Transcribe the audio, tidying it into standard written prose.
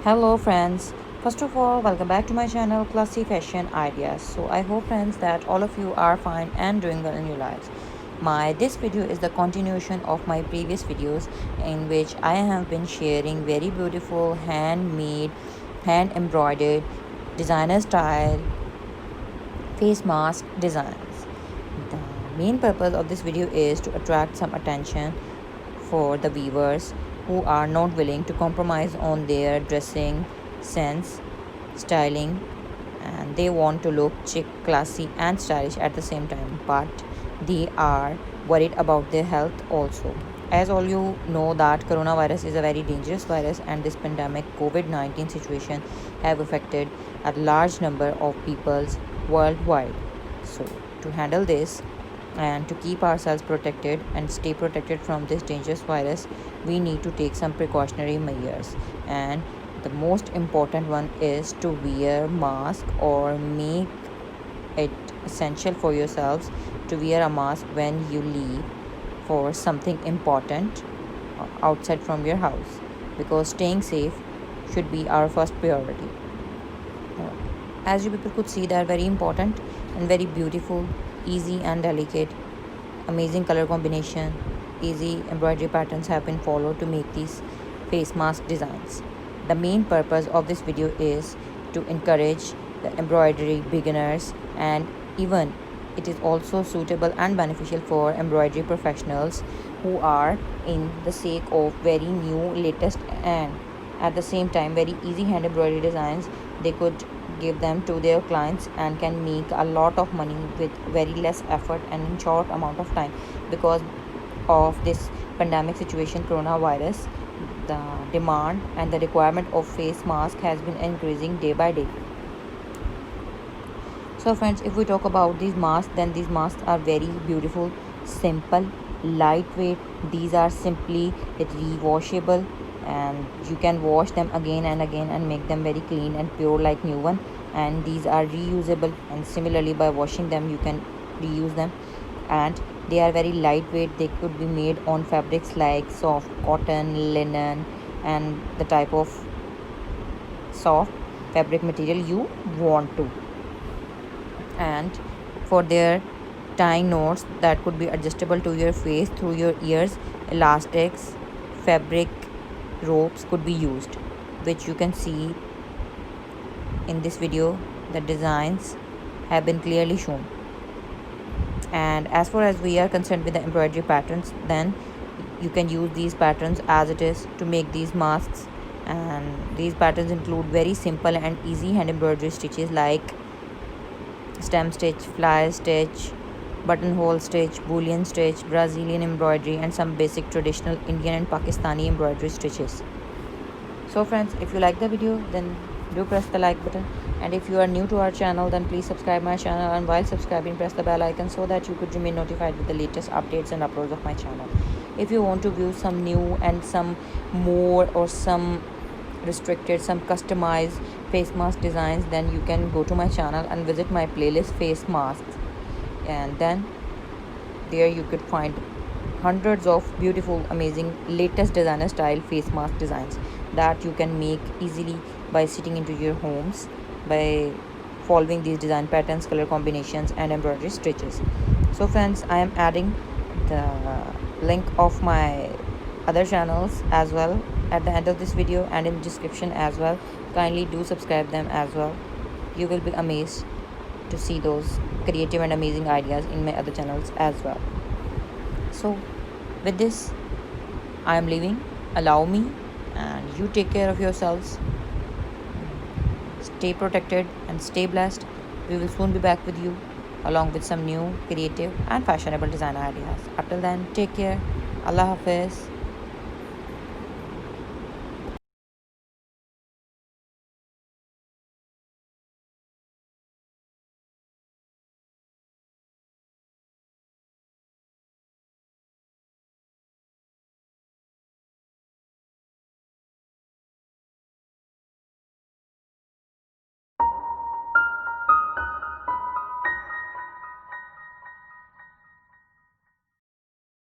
Hello friends, first of all welcome back to my channel Classy Fashion Ideas. So I hope friends that all of you are fine and doing well in your lives. This video is the continuation of my previous videos in which I have been sharing very beautiful handmade, hand embroidered, designer style face mask designs. The main purpose of this video is to attract some attention for the viewers who are not willing to compromise on their dressing sense, styling, and they want to look chic, classy, and stylish at the same time, but they are worried about their health also. As all you know that coronavirus is a very dangerous virus, and this pandemic COVID-19 situation have affected a large number of peoples worldwide. So to handle this and to keep ourselves protected and stay protected from this dangerous virus, we need to take some precautionary measures, and the most important one is to wear mask or make it essential for yourselves to wear a mask when you leave for something important outside from your house, because staying safe should be our first priority. As you people could see, they are very important and very beautiful, easy and delicate, amazing color combination, easy embroidery patterns have been followed to make these face mask designs. The main purpose of this video is to encourage the embroidery beginners, and even it is also suitable and beneficial for embroidery professionals who are in the sake of very new, latest, and at the same time very easy hand embroidery designs. They could give them to their clients and can make a lot of money with very less effort and in short amount of time. Because of this pandemic situation, coronavirus, the demand and the requirement of face mask has been increasing day by day. So friends, if we talk about these masks, then these masks are very beautiful, simple, lightweight. These are simply rewashable, and you can wash them again and again and make them very clean and pure like new one. And these are reusable, and similarly by washing them you can reuse them. And they are very lightweight. They could be made on fabrics like soft cotton, linen, and the type of soft fabric material you want to. And for their tying knots that could be adjustable to your face through your ears, elastics, fabric ropes could be used, which you can see in this video. The designs have been clearly shown. And as far as we are concerned with the embroidery patterns, then you can use these patterns as it is to make these masks. And these patterns include very simple and easy hand embroidery stitches like stem stitch, fly stitch, buttonhole stitch, boolean stitch, Brazilian embroidery, and some basic traditional Indian and Pakistani embroidery stitches. So friends, if you like the video, then do press the like button, and if you are new to our channel, then please subscribe my channel, and while subscribing press the bell icon so that you could remain notified with the latest updates and uploads of my channel. If you want to view some new and some more or some restricted, some customized face mask designs, then you can go to my channel and visit my playlist face masks, and then there you could find hundreds of beautiful, amazing, latest designer style face mask designs that you can make easily by sitting into your homes by following these design patterns, color combinations, and embroidery stitches. So friends, I am adding the link of my other channels as well at the end of this video and in the description as well. Kindly do subscribe them as well. You will be amazed to see those creative and amazing ideas in my other channels as well. So with this, I am leaving. Allow me, and you take care of yourselves. Stay protected and stay blessed. We will soon be back with you along with some new creative and fashionable design ideas. Until then, take care. Allah Hafiz.